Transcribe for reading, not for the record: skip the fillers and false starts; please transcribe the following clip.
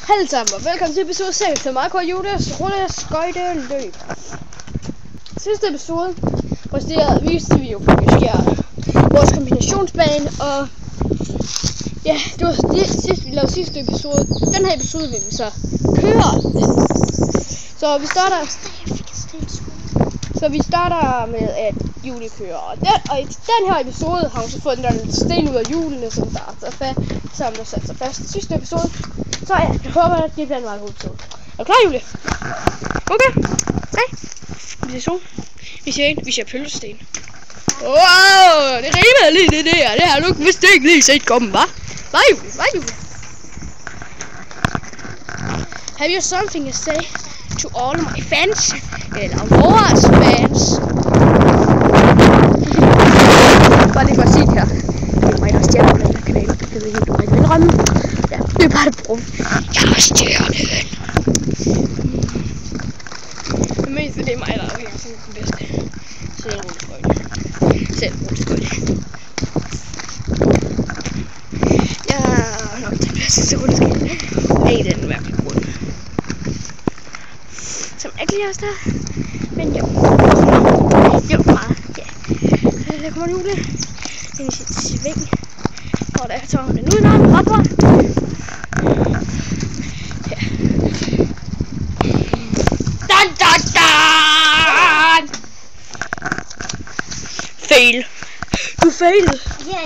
Hej sammen og velkommen til episode 6 til mig, Judas rulleskøjteløb. Sidste episode viste vi jo vores kombinationsbane, og ja, det var det sidste, vi lavede sidste episode. Den her episode vil vi så køre den. Så vi starter med at Julie kører, og i den her episode har hun så fået den der sten ud af hjulene, som der samler sat sig fast i sidste episode. Så ja, jeg håber, at det bliver en meget god episode. Er du klar, Julie? Okay. Hej. Vi ser pølsesten. Wow, det rimer lige det der. Det har du vist ikke lige set komme, hva'? Hvad, Julie? Have you something to say to all my fans? Eller vores fans? Bare lige for at sige det her. Det er mig, der stjæler på den her kanal. Det ved jeg helt, du har ikke vil rømme. Ja, det er bare det brug. Jeg er stjernen. Det meste, det er mig, der er helt sådan den bedste. Selv rulleskøjte. Jeg er nok den bedste til rulleskøjte. Af den mærkelige grund. Som ikke lige også der. Men jo. Jo, meget. Ja. Der kommer Julie. Ind i sit sving. Og der tager hun den udenom. Hopper. Ja. Dan! Fail. Du failede. Ja,